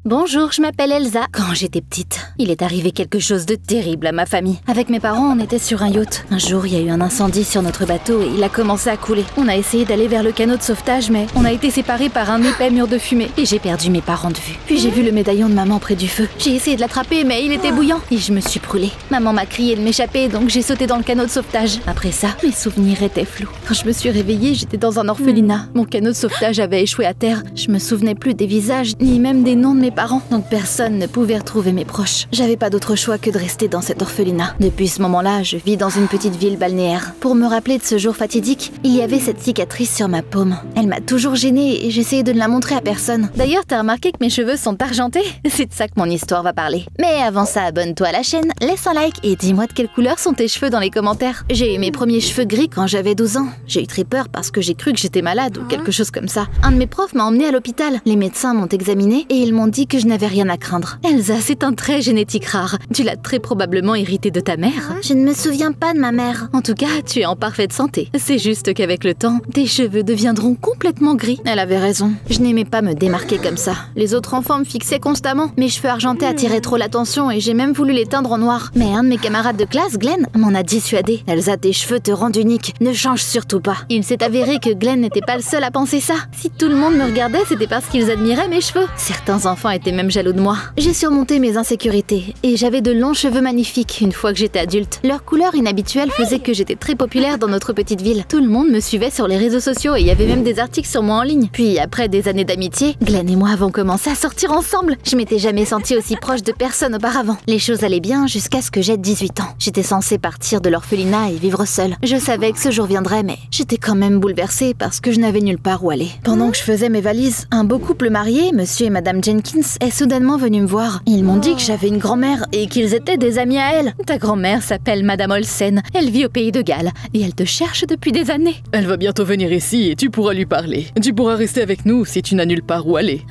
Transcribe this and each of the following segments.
Bonjour, je m'appelle Elsa. Quand j'étais petite, il est arrivé quelque chose de terrible à ma famille. Avec mes parents, on était sur un yacht. Un jour, il y a eu un incendie sur notre bateau et il a commencé à couler. On a essayé d'aller vers le canot de sauvetage, mais on a été séparés par un épais mur de fumée et j'ai perdu mes parents de vue. Puis j'ai vu le médaillon de maman près du feu. J'ai essayé de l'attraper, mais il était bouillant et je me suis brûlée. Maman m'a crié de m'échapper, donc j'ai sauté dans le canot de sauvetage. Après ça, mes souvenirs étaient flous. Quand je me suis réveillée, j'étais dans un orphelinat. Mon canot de sauvetage avait échoué à terre. Je me souvenais plus des visages, ni même des noms de mes parents, donc personne ne pouvait retrouver mes proches. J'avais pas d'autre choix que de rester dans cet orphelinat. Depuis ce moment-là, je vis dans une petite ville balnéaire. Pour me rappeler de ce jour fatidique, il y avait cette cicatrice sur ma paume. Elle m'a toujours gênée et j'essayais de ne la montrer à personne. D'ailleurs, t'as remarqué que mes cheveux sont argentés? C'est de ça que mon histoire va parler. Mais avant ça, abonne-toi à la chaîne, laisse un like et dis-moi de quelle couleur sont tes cheveux dans les commentaires. J'ai eu mes premiers cheveux gris quand j'avais 12 ans. J'ai eu très peur parce que j'ai cru que j'étais malade ou quelque chose comme ça. Un de mes profs m'a emmenée à l'hôpital. Les médecins m'ont examinée et ils m'ont dit que je n'avais rien à craindre. Elsa, c'est un trait génétique rare. Tu l'as très probablement hérité de ta mère. Je ne me souviens pas de ma mère. En tout cas, tu es en parfaite santé. C'est juste qu'avec le temps, tes cheveux deviendront complètement gris. Elle avait raison. Je n'aimais pas me démarquer comme ça. Les autres enfants me fixaient constamment. Mes cheveux argentés attiraient trop l'attention et j'ai même voulu les teindre en noir. Mais un de mes camarades de classe, Glenn, m'en a dissuadé. Elsa, tes cheveux te rendent unique. Ne change surtout pas. Il s'est avéré que Glenn n'était pas le seul à penser ça. Si tout le monde me regardait, c'était parce qu'ils admiraient mes cheveux. Certains enfants étaient même jaloux de moi. J'ai surmonté mes insécurités et j'avais de longs cheveux magnifiques une fois que j'étais adulte. Leur couleur inhabituelle faisait que j'étais très populaire dans notre petite ville. Tout le monde me suivait sur les réseaux sociaux et il y avait même des articles sur moi en ligne. Puis après des années d'amitié, Glenn et moi avons commencé à sortir ensemble. Je m'étais jamais sentie aussi proche de personne auparavant. Les choses allaient bien jusqu'à ce que j'aie 18 ans. J'étais censée partir de l'orphelinat et vivre seule. Je savais que ce jour viendrait, mais j'étais quand même bouleversée parce que je n'avais nulle part où aller. Pendant que je faisais mes valises, un beau couple marié, monsieur et madame Jenkins, est soudainement venu me voir. Ils m'ont dit que j'avais une grand-mère et qu'ils étaient des amis à elle. Ta grand-mère s'appelle madame Olsen. Elle vit au pays de Galles et elle te cherche depuis des années. Elle va bientôt venir ici et tu pourras lui parler. Tu pourras rester avec nous si tu n'as nulle part où aller.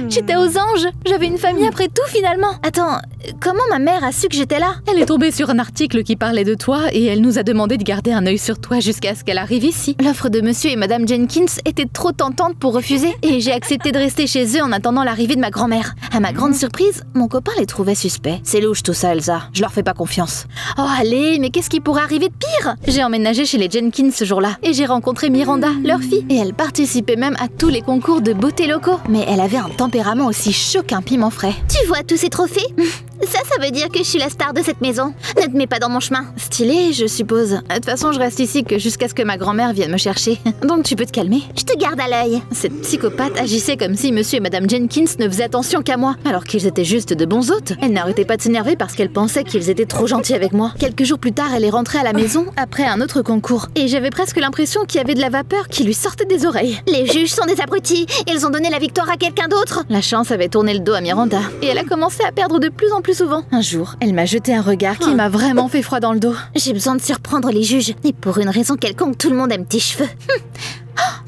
J'étais aux anges. J'avais une famille après tout finalement. Attends, comment ma mère a su que j'étais là? Elle est tombée sur un article qui parlait de toi et elle nous a demandé de garder un œil sur toi jusqu'à ce qu'elle arrive ici. L'offre de monsieur et madame Jenkins était trop tentante pour refuser et j'ai accepté de rester chez eux en attendant l'arrivée de ma grand-mère. À ma grande surprise, mon copain les trouvait suspects. C'est louche tout ça, Elsa. Je leur fais pas confiance. Oh allez, mais qu'est-ce qui pourrait arriver de pire? J'ai emménagé chez les Jenkins ce jour-là et j'ai rencontré Miranda, leur fille. Et elle participait même à tous les concours de beauté locaux. Mais elle avait un tempérament aussi chaud qu'un piment frais. Tu vois tous ces trophées? Ça veut dire que je suis la star de cette maison. Ne te mets pas dans mon chemin. Stylé, je suppose. De toute façon, je reste ici que jusqu'à ce que ma grand-mère vienne me chercher. Donc tu peux te calmer. Je te garde à l'œil. Cette psychopathe agissait comme si monsieur et madame Jenkins ne faisaient attention qu'à moi, alors qu'ils étaient juste de bons hôtes. Elle n'arrêtait pas de s'énerver parce qu'elle pensait qu'ils étaient trop gentils avec moi. Quelques jours plus tard, elle est rentrée à la maison après un autre concours. Et j'avais presque l'impression qu'il y avait de la vapeur qui lui sortait des oreilles. Les juges sont des abrutis. Ils ont donné la victoire à quelqu'un d'autre. La chance avait tourné le dos à Miranda. Et elle a commencé à perdre de plus en plus souvent. Un jour, elle m'a jeté un regard qui m'a vraiment fait froid dans le dos. J'ai besoin de surprendre les juges. Et pour une raison quelconque, tout le monde aime tes cheveux.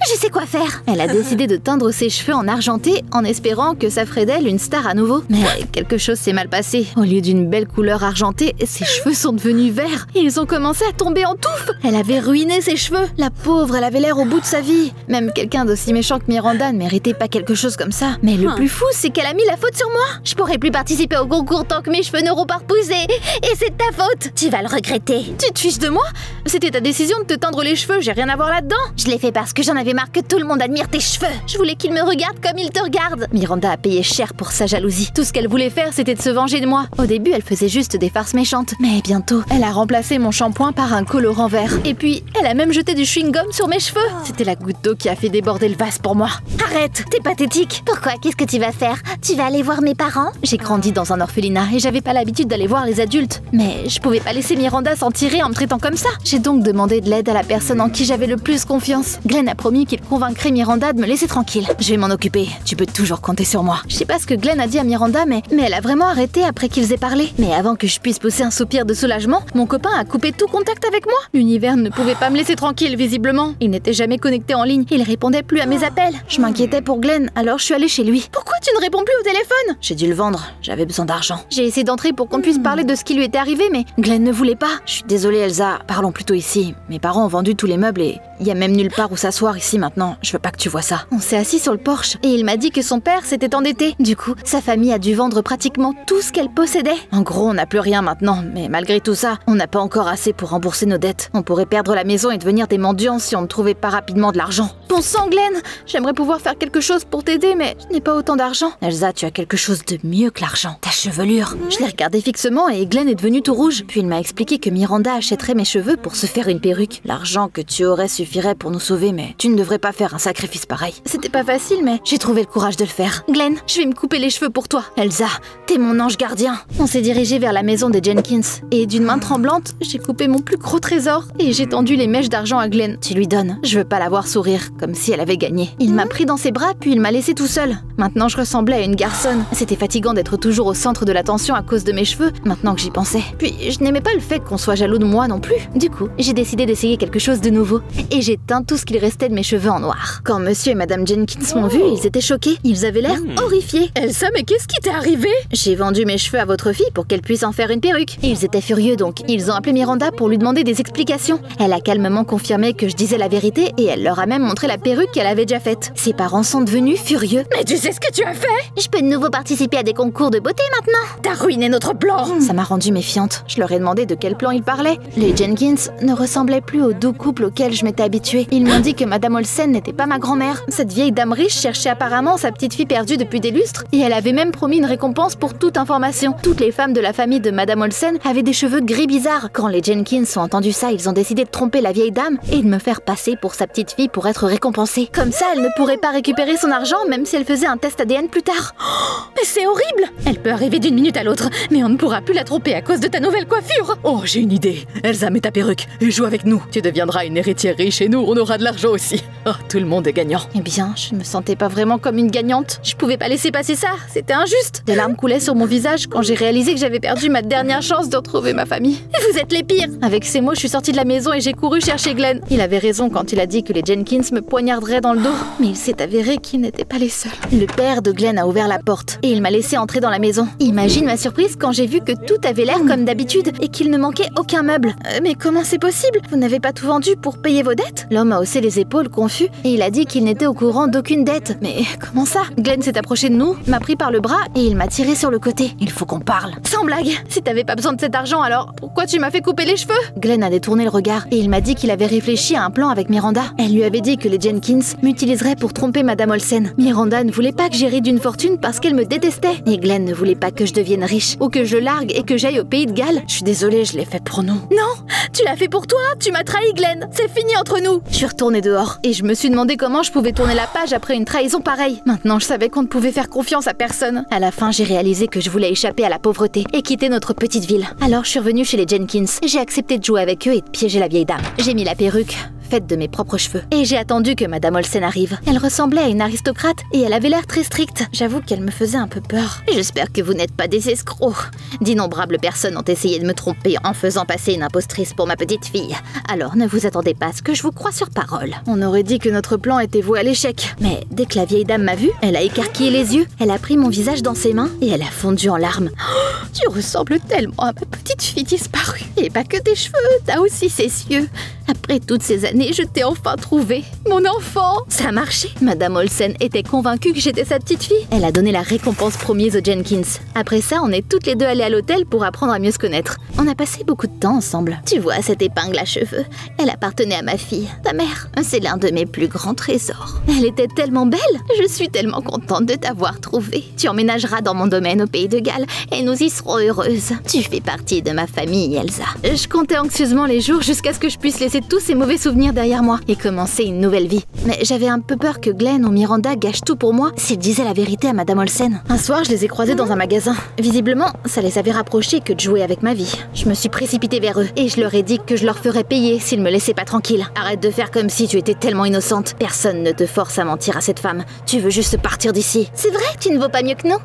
Je sais quoi faire. Elle a décidé de teindre ses cheveux en argenté en espérant que ça ferait d'elle une star à nouveau. Mais quelque chose s'est mal passé. Au lieu d'une belle couleur argentée, ses cheveux sont devenus verts et ils ont commencé à tomber en touffe. Elle avait ruiné ses cheveux. La pauvre, elle avait l'air au bout de sa vie. Même quelqu'un d'aussi méchant que Miranda ne méritait pas quelque chose comme ça. Mais le plus fou, c'est qu'elle a mis la faute sur moi. Je pourrais plus participer au concours tant que mes cheveux n'auront pas repoussé. Et c'est ta faute. Tu vas le regretter. Tu te fiches de moi? C'était ta décision de te teindre les cheveux, j'ai rien à voir là-dedans. Je l'ai fait parce que j'en avais marre que tout le monde admire tes cheveux. Je voulais qu'ils me regardent comme ils te regardent. Miranda a payé cher pour sa jalousie. Tout ce qu'elle voulait faire, c'était de se venger de moi. Au début, elle faisait juste des farces méchantes. Mais bientôt, elle a remplacé mon shampoing par un colorant vert. Et puis, elle a même jeté du chewing-gum sur mes cheveux. C'était la goutte d'eau qui a fait déborder le vase pour moi. Arrête, t'es pathétique. Pourquoi? Qu'est-ce que tu vas faire? Tu vas aller voir mes parents? J'ai grandi dans un orphelinat et j'avais pas l'habitude d'aller voir les adultes. Mais je pouvais pas laisser Miranda s'en tirer en me traitant comme ça. J'ai donc demandé de l'aide à la personne en qui j'avais le plus confiance. Glenn a promis qu'il convaincrait Miranda de me laisser tranquille. Je vais m'en occuper. Tu peux toujours compter sur moi. Je sais pas ce que Glenn a dit à Miranda, mais elle a vraiment arrêté après qu'ils aient parlé. Mais avant que je puisse pousser un soupir de soulagement, mon copain a coupé tout contact avec moi. L'univers ne pouvait pas me laisser tranquille, visiblement. Il n'était jamais connecté en ligne. Il répondait plus à mes appels. Je m'inquiétais pour Glenn, alors je suis allée chez lui. Pourquoi tu ne réponds plus au téléphone? J'ai dû le vendre. J'avais besoin d'argent. J'ai essayé d'entrer pour qu'on puisse parler de ce qui lui était arrivé, mais Glenn ne voulait pas. Je suis désolée, Elsa. Parlons plutôt ici. Mes parents ont vendu tous les meubles et il y a même nulle part où s'asseoir ici. Merci maintenant, je veux pas que tu vois ça. On s'est assis sur le porche et il m'a dit que son père s'était endetté. Du coup, sa famille a dû vendre pratiquement tout ce qu'elle possédait. En gros, on n'a plus rien maintenant, mais malgré tout ça, on n'a pas encore assez pour rembourser nos dettes. On pourrait perdre la maison et devenir des mendiants si on ne trouvait pas rapidement de l'argent. Bon sang, Glenn, j'aimerais pouvoir faire quelque chose pour t'aider, mais je n'ai pas autant d'argent. Elsa, tu as quelque chose de mieux que l'argent. Ta chevelure. Je l'ai regardé fixement et Glenn est devenu tout rouge. Puis il m'a expliqué que Miranda achèterait mes cheveux pour se faire une perruque. L'argent que tu aurais suffirait pour nous sauver, mais tu ne devrais pas faire un sacrifice pareil. C'était pas facile, mais j'ai trouvé le courage de le faire. Glenn, je vais me couper les cheveux pour toi. Elsa, t'es mon ange gardien. On s'est dirigé vers la maison des Jenkins et d'une main tremblante, j'ai coupé mon plus gros trésor et j'ai tendu les mèches d'argent à Glenn. Tu lui donnes. Je veux pas la voir sourire, comme si elle avait gagné. Il m'a pris dans ses bras puis il m'a laissé tout seul. Maintenant je ressemblais à une garçonne. C'était fatigant d'être toujours au centre de l'attention à cause de mes cheveux, maintenant que j'y pensais. Puis je n'aimais pas le fait qu'on soit jaloux de moi non plus. Du coup, j'ai décidé d'essayer quelque chose de nouveau et j'ai teint tout ce qu'il restait de mes cheveux en noir. Quand monsieur et madame Jenkins m'ont vu, ils étaient choqués. Ils avaient l'air horrifiés. Elsa, mais qu'est-ce qui t'est arrivé? J'ai vendu mes cheveux à votre fille pour qu'elle puisse en faire une perruque. Ils étaient furieux donc. Ils ont appelé Miranda pour lui demander des explications. Elle a calmement confirmé que je disais la vérité et elle leur a même montré la perruque qu'elle avait déjà faite. Ses parents sont devenus furieux. Mais tu sais ce que tu as fait? Je peux de nouveau participer à des concours de beauté maintenant. T'as ruiné notre plan. Ça m'a rendue méfiante. Je leur ai demandé de quel plan ils parlaient. Les Jenkins ne ressemblaient plus au doux couple auquel je m'étais habituée. Ils m'ont dit que madame Olsen n'était pas ma grand-mère. Cette vieille dame riche cherchait apparemment sa petite fille perdue depuis des lustres et elle avait même promis une récompense pour toute information. Toutes les femmes de la famille de madame Olsen avaient des cheveux gris bizarres. Quand les Jenkins ont entendu ça, ils ont décidé de tromper la vieille dame et de me faire passer pour sa petite fille pour être récompensée. Comme ça, elle ne pourrait pas récupérer son argent même si elle faisait un test ADN plus tard. Oh, mais c'est horrible. Elle peut arriver d'une minute à l'autre, mais on ne pourra plus la tromper à cause de ta nouvelle coiffure. Oh, j'ai une idée. Elsa, mets ta perruque et joue avec nous. Tu deviendras une héritière riche et nous, on aura de l'argent aussi. Oh, tout le monde est gagnant. Eh bien, je ne me sentais pas vraiment comme une gagnante. Je pouvais pas laisser passer ça, c'était injuste. Des larmes coulaient sur mon visage quand j'ai réalisé que j'avais perdu ma dernière chance de retrouver ma famille. Et vous êtes les pires. Avec ces mots, je suis sortie de la maison et j'ai couru chercher Glenn. Il avait raison quand il a dit que les Jenkins me poignarderaient dans le dos. Mais il s'est avéré qu'ils n'étaient pas les seuls. Le père de Glenn a ouvert la porte et il m'a laissé entrer dans la maison. Imagine ma surprise quand j'ai vu que tout avait l'air comme d'habitude et qu'il ne manquait aucun meuble. Mais comment c'est possible? Vous n'avez pas tout vendu pour payer vos dettes? L'homme a haussé les épaules, confus, et il a dit qu'il n'était au courant d'aucune dette. Mais comment ça? Glenn s'est approché de nous, m'a pris par le bras et il m'a tiré sur le côté. Il faut qu'on parle. Sans blague. Si t'avais pas besoin de cet argent, alors pourquoi tu m'as fait couper les cheveux? Glenn a détourné le regard et il m'a dit qu'il avait réfléchi à un plan avec Miranda. Elle lui avait dit que les Jenkins m'utiliseraient pour tromper madame Olsen. Miranda ne voulait pas que j'hérite d'une fortune parce qu'elle me détestait. Et Glenn ne voulait pas que je devienne riche ou que je largue et que j'aille au pays de Galles. Je suis désolée, je l'ai fait pour nous. Non, tu l'as fait pour toi. Tu m'as trahi, Glenn. C'est fini entre nous. Je suis retournée dehors et je me suis demandé comment je pouvais tourner la page après une trahison pareille. Maintenant, je savais qu'on ne pouvait faire confiance à personne. À la fin, j'ai réalisé que je voulais échapper à la pauvreté et quitter notre petite ville. Alors, je suis revenue chez les Jenkins. J'ai accepté de jouer avec eux et de piéger la vieille dame. J'ai mis la perruque faite de mes propres cheveux. Et j'ai attendu que madame Olsen arrive. Elle ressemblait à une aristocrate et elle avait l'air très stricte. J'avoue qu'elle me faisait un peu peur. J'espère que vous n'êtes pas des escrocs. D'innombrables personnes ont essayé de me tromper en faisant passer une impostrice pour ma petite fille. Alors ne vous attendez pas à ce que je vous croie sur parole. On aurait dit que notre plan était voué à l'échec. Mais dès que la vieille dame m'a vue, elle a écarquillé les yeux, elle a pris mon visage dans ses mains et elle a fondu en larmes. Oh, tu ressembles tellement à ma petite fille disparue. Et pas que tes cheveux, t'as aussi ses yeux. Après toutes ces années, je t'ai enfin trouvé. Mon enfant! Ça a marché. Madame Olsen était convaincue que j'étais sa petite fille. Elle a donné la récompense promise aux Jenkins. Après ça, on est toutes les deux allées à l'hôtel pour apprendre à mieux se connaître. On a passé beaucoup de temps ensemble. Tu vois cette épingle à cheveux? Elle appartenait à ma fille, ta mère. C'est l'un de mes plus grands trésors. Elle était tellement belle. Je suis tellement contente de t'avoir trouvée. Tu emménageras dans mon domaine au pays de Galles et nous y serons heureuses. Tu fais partie de ma famille, Elsa. Je comptais anxieusement les jours jusqu'à ce que je puisse laisser tous ces mauvais souvenirs derrière moi et commencer une nouvelle vie. Mais j'avais un peu peur que Glenn ou Miranda gâchent tout pour moi s'ils disaient la vérité à madame Olsen. Un soir, je les ai croisés dans un magasin. Visiblement, ça les avait rapprochés que de jouer avec ma vie. Je me suis précipitée vers eux et je leur ai dit que je leur ferais payer s'ils me laissaient pas tranquille. Arrête de faire comme si tu étais tellement innocente. Personne ne te force à mentir à cette femme. Tu veux juste partir d'ici. C'est vrai, tu ne vaux pas mieux que nous.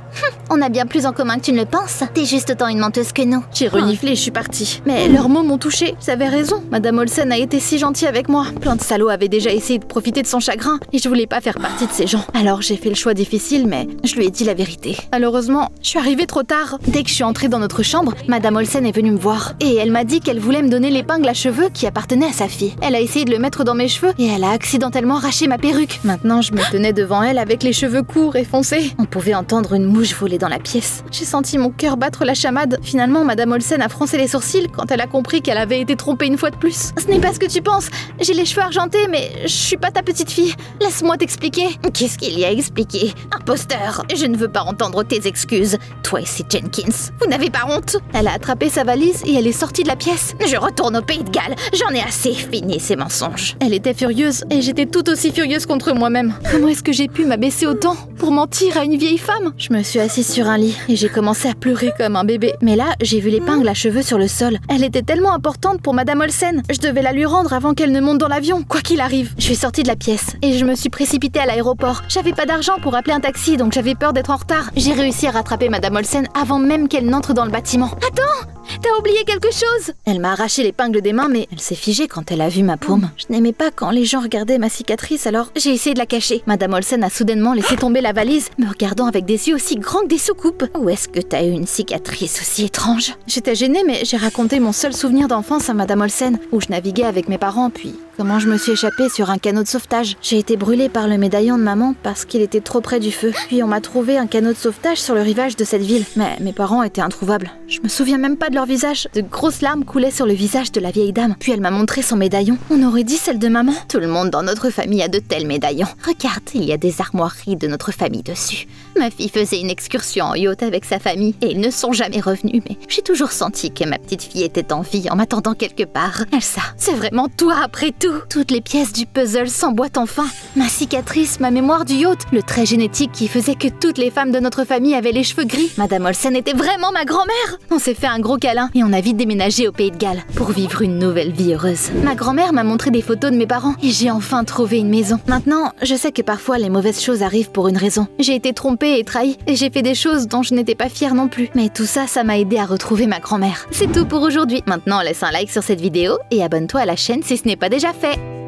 On a bien plus en commun que tu ne le penses. T'es juste autant une menteuse que nous. J'ai reniflé et je suis partie. Mais leurs mots m'ont touchée. Ils avaient raison. Madame Olsen a été si gentille avec moi. Plein de salauds avaient déjà essayé de profiter de son chagrin et je voulais pas faire partie de ces gens. Alors j'ai fait le choix difficile, mais je lui ai dit la vérité. Malheureusement, je suis arrivée trop tard. Dès que je suis entrée dans notre chambre, Madame Olsen est venue me voir et elle m'a dit qu'elle voulait me donner l'épingle à cheveux qui appartenait à sa fille. Elle a essayé de le mettre dans mes cheveux et elle a accidentellement arraché ma perruque. Maintenant, je me tenais devant elle avec les cheveux courts et foncés. On pouvait entendre une mouche voler dans la pièce. J'ai senti mon cœur battre la chamade. Finalement, Madame Olsen a froncé les sourcils quand elle a compris qu'elle avait été trompée une fois de plus. Ce n'est pas ce que tu penses. J'ai les cheveux argentés, mais je suis pas ta petite fille. Laisse-moi t'expliquer. Qu'est-ce qu'il y a à expliquer? Imposteur! Je ne veux pas entendre tes excuses. Toi et ces Jenkins, vous n'avez pas honte? Elle a attrapé sa valise et elle est sortie de la pièce. Je retourne au Pays de Galles. J'en ai assez. Fini ces mensonges. Elle était furieuse et j'étais tout aussi furieuse contre moi-même. Comment est-ce que j'ai pu m'abaisser autant pour mentir à une vieille femme? Je me suis assise sur un lit et j'ai commencé à pleurer comme un bébé. Mais là, j'ai vu l'épingle à cheveux sur le sol. Elle était tellement importante pour Madame Olsen. Je devais la lui rendre avant qu'elle ne monte dans l'avion, quoi qu'il arrive. Je suis sortie de la pièce et je me suis précipitée à l'aéroport. J'avais pas d'argent pour appeler un taxi, donc j'avais peur d'être en retard. J'ai réussi à rattraper Madame Olsen avant même qu'elle n'entre dans le bâtiment. Attends! T'as oublié quelque chose? Elle m'a arraché l'épingle des mains, mais elle s'est figée quand elle a vu ma paume. Je n'aimais pas quand les gens regardaient ma cicatrice, alors j'ai essayé de la cacher. Madame Olsen a soudainement laissé tomber la valise, me regardant avec des yeux aussi grands que des soucoupes. Où est-ce que t'as eu une cicatrice aussi étrange? J'étais gênée, mais j'ai raconté mon seul souvenir d'enfance à Madame Olsen, où je naviguais avec mes parents, puis comment je me suis échappée sur un canot de sauvetage. J'ai été brûlée par le médaillon de maman parce qu'il était trop près du feu. Puis on m'a trouvé un canot de sauvetage sur le rivage de cette ville. Mais mes parents étaient introuvables. Je me souviens même pas de leur visage. De grosses larmes coulaient sur le visage de la vieille dame. Puis elle m'a montré son médaillon. On aurait dit celle de maman. Tout le monde dans notre famille a de tels médaillons. Regarde, il y a des armoiries de notre famille dessus. Ma fille faisait une excursion en yacht avec sa famille et ils ne sont jamais revenus, mais j'ai toujours senti que ma petite fille était en vie en m'attendant quelque part. Elsa, c'est vraiment toi après tout. Toutes les pièces du puzzle s'emboîtent enfin. Ma cicatrice, ma mémoire du yacht, le trait génétique qui faisait que toutes les femmes de notre famille avaient les cheveux gris. Madame Olsen était vraiment ma grand-mère. On s'est fait un gros câlin et on a vite déménagé au Pays de Galles pour vivre une nouvelle vie heureuse. Ma grand-mère m'a montré des photos de mes parents et j'ai enfin trouvé une maison. Maintenant, je sais que parfois les mauvaises choses arrivent pour une raison. J'ai été trompée et trahie et j'ai fait des choses dont je n'étais pas fière non plus. Mais tout ça, ça m'a aidé à retrouver ma grand-mère. C'est tout pour aujourd'hui. Maintenant, laisse un like sur cette vidéo et abonne-toi à la chaîne si ce n'est pas déjà fait.